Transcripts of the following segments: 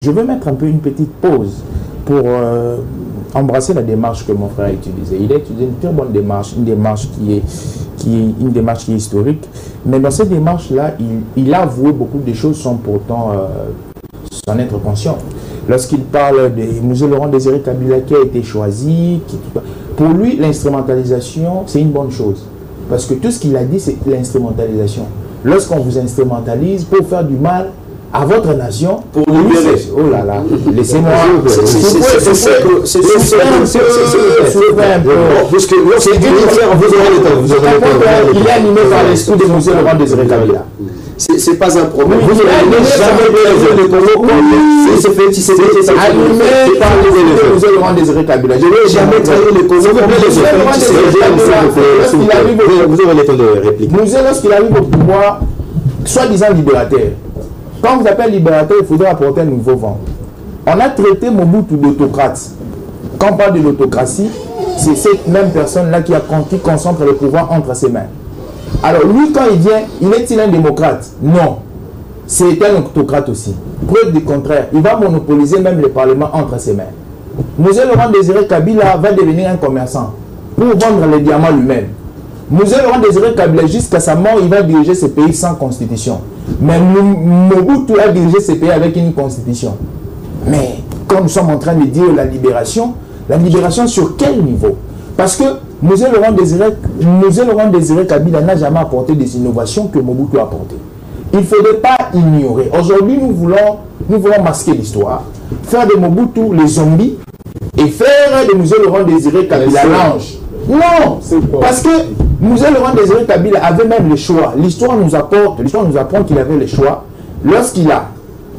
Je veux mettre un peu une petite pause pour embrasser la démarche que mon frère a utilisée. Il a utilisé une très bonne démarche, une démarche qui est historique. Mais dans cette démarche-là, il a avoué beaucoup de choses sans pourtant s'en être conscient. Lorsqu'il parle de M. Laurent Désiré Kabila qui a été choisi, pour lui, l'instrumentalisation, c'est une bonne chose. Parce que tout ce qu'il a dit, c'est l'instrumentalisation. Lorsqu'on vous instrumentalise pour faire du mal à votre nation, pour libérer. Oh là là, laissez-moi. C'est un peu. Parce que lorsque il est animé par l'esprit de M. Laurent Désiré Kabila. C'est pas un problème. Vous n'avez jamais plaisé le Congo animé par M. Laurent Désiré Kabila. Je n'ai jamais trahi le Congo. Vous avez le temps de répliquer. Lorsqu'il arrive au pouvoir, soi-disant libérateur. Quand on vous appelle libérateur, il faudrait apporter un nouveau vent. On a traité Mobutu d'autocrate. Quand on parle de l'autocratie, c'est cette même personne-là qui concentre le pouvoir entre ses mains. Alors lui, quand il vient, il est-il un démocrate? Non. C'est un autocrate aussi. Preuve du contraire, il va monopoliser même le Parlement entre ses mains. M. Laurent Désiré Kabila va devenir un commerçant pour vendre les diamants lui-même. M. Laurent Désiré Kabila, jusqu'à sa mort, il va diriger ce pays sans constitution. Mais Mobutu a dirigé ce pays avec une constitution. Mais quand nous sommes en train de dire la libération sur quel niveau? Parce que M. Laurent Désiré Kabila n'a jamais apporté des innovations que Mobutu a apportées. Il ne faudrait pas ignorer. Aujourd'hui, nous voulons masquer l'histoire, faire de Mobutu les zombies et faire de M. Laurent Désiré Kabila l'ange. Non, parce que M. Laurent Désiré Kabila avait même le choix. L'histoire nous apprend qu'il avait le choix.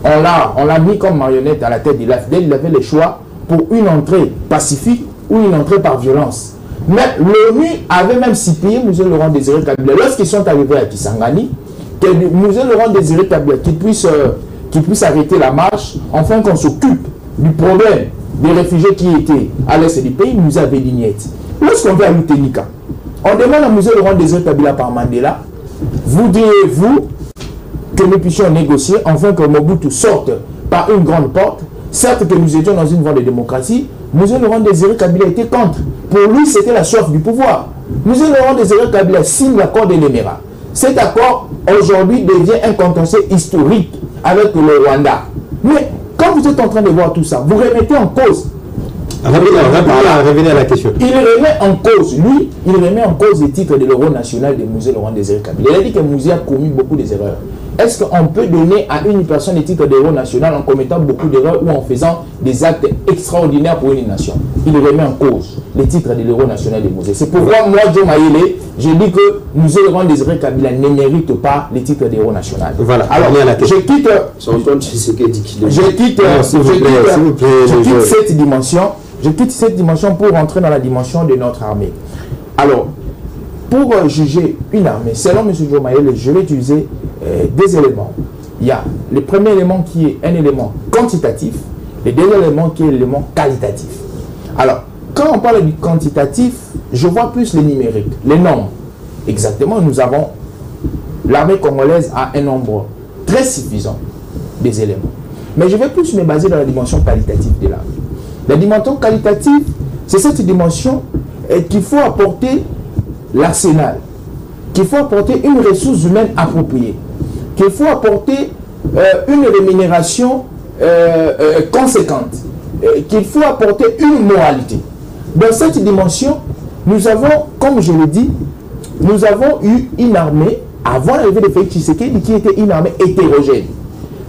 On l'a mis comme marionnette à la tête de l'AFDEL, il avait le choix pour une entrée pacifique ou une entrée par violence. Mais l'ONU avait même supplié M. Laurent Désiré Kabila, lorsqu'ils sont arrivés à Kisangani, que M. Laurent Désiré Kabila qui puisse arrêter la marche, enfin qu'on s'occupe du problème des réfugiés qui étaient à l'est du pays, nous avait dit niet. Lorsqu'on va à l'Utenika, on demande à M. Laurent Désiré Kabila par Mandela, voudriez-vous que nous puissions négocier afin que Mobutu sorte par une grande porte? Certes que nous étions dans une voie de démocratie, M. Laurent Désiré Kabila était contre. Pour lui, c'était la soif du pouvoir. M. Laurent Désiré Kabila signe l'accord de l'Émirat. Cet accord, aujourd'hui, devient un contentieux historique avec le Rwanda. Mais quand vous êtes en train de voir tout ça, vous remettez en cause. Revenez à la question. Il remet en cause les titres de l'euro national de M. Laurent Désiré Kabila. Il a dit que Mouzi a commis beaucoup d'erreurs. Est-ce qu'on peut donner à une personne les titres d'euro national en commettant beaucoup d'erreurs ou en faisant des actes extraordinaires pour une nation? Il remet en cause les titres de l'euro national de Mouzi. C'est pourquoi moi, Joe Mayele, je dis que M. Laurent Désiré Kabila ne mérite pas les titres d'euro national. Voilà. Alors, je quitte cette dimension. Je quitte cette dimension pour rentrer dans la dimension de notre armée. Alors, pour juger une armée, selon M. Joe Mayele, je vais utiliser des éléments. Il y a le premier élément qui est un élément quantitatif, le deuxième élément qui est l'élément qualitatif. Alors, quand on parle du quantitatif, je vois plus les numériques, les nombres. Exactement, nous avons, l'armée congolaise a un nombre très suffisant des éléments. Mais je vais plus me baser dans la dimension qualitative de l'armée. La dimension qualitative, c'est cette dimension qu'il faut apporter l'arsenal, qu'il faut apporter une ressource humaine appropriée, qu'il faut apporter une rémunération conséquente, qu'il faut apporter une moralité. Dans cette dimension, nous avons, comme je le dis, nous avons eu une armée, avant l'arrivée de Félix Tshisekedi, qui était une armée hétérogène.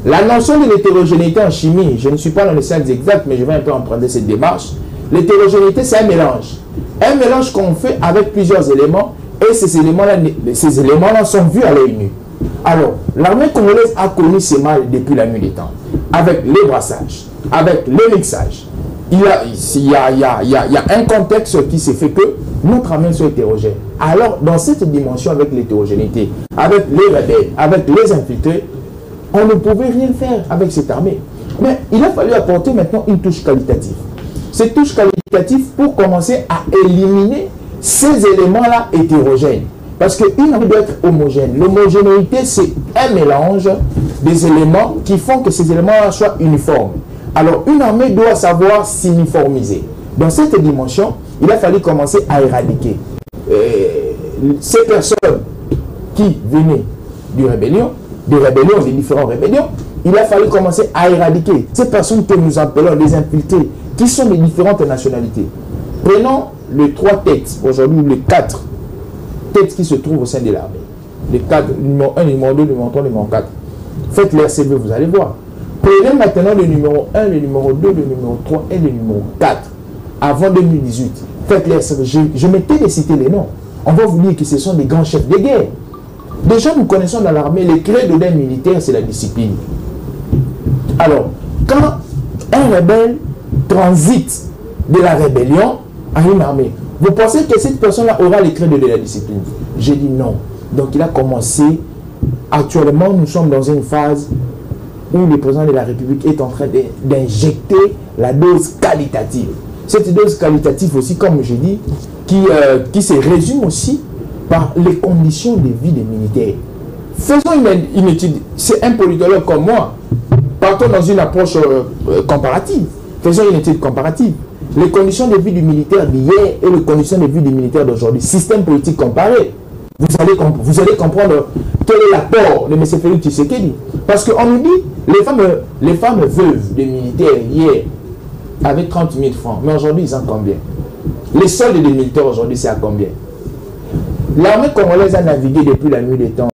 La notion de l'hétérogénéité en chimie, je ne suis pas dans les sciences exactes, mais je vais un peu emprunter cette démarche. L'hétérogénéité, c'est un mélange. Un mélange qu'on fait avec plusieurs éléments, et ces éléments-là sont vus à l'œil nu. Alors, l'armée congolaise a connu ces mal depuis la nuit des temps, avec les brassages, avec le mixage. Il y a un contexte qui s'est fait que notre armée soit hétérogène. Alors, dans cette dimension avec l'hétérogénéité, avec les rebelles, avec les infiltrés, on ne pouvait rien faire avec cette armée. Mais il a fallu apporter maintenant une touche qualitative. Cette touche qualitative pour commencer à éliminer ces éléments-là hétérogènes. Parce qu'une armée doit être homogène. L'homogénéité, c'est un mélange des éléments qui font que ces éléments soient uniformes. Alors, une armée doit savoir s'uniformiser. Dans cette dimension, il a fallu commencer à éradiquer ces personnes qui venaient des rébellions, des différentes rébellions. Il a fallu commencer à éradiquer ces personnes que nous appelons les infiltrés, qui sont des différentes nationalités. Prenons les 3 têtes, aujourd'hui les 4 têtes qui se trouvent au sein de l'armée. Les 4, numéro 1, numéro 2, numéro 3, numéro 4. Faites les RCV, vous allez voir. Prenez maintenant le numéro 1, le numéro 2, le numéro 3 et le numéro 4. Avant 2018. Faites les RCV. Je m'étais de citer les noms. On va vous dire que ce sont des grands chefs de guerre. Déjà, nous connaissons dans l'armée, les credos d'un militaire, c'est la discipline. Alors, quand un rebelle transite de la rébellion à une armée, vous pensez que cette personne-là aura les credos de la discipline? J'ai dit non. Donc, il a commencé. Actuellement, nous sommes dans une phase où le président de la République est en train d'injecter la dose qualitative. Cette dose qualitative aussi, comme je dis, qui se résume aussi par les conditions de vie des militaires. Faisons une étude. C'est un politologue comme moi. Partons dans une approche comparative. Faisons une étude comparative. Les conditions de vie du militaire d'hier et les conditions de vie du militaire d'aujourd'hui. Système politique comparé. Vous allez comprendre quel est l'apport de M. Félix Tshisekedi. Parce qu'on nous dit, les femmes veuves des militaires hier avaient 30 000 francs. Mais aujourd'hui, ils ont combien? Les soldes des militaires aujourd'hui, c'est à combien? L'armée congolaise a navigué depuis la nuit des temps.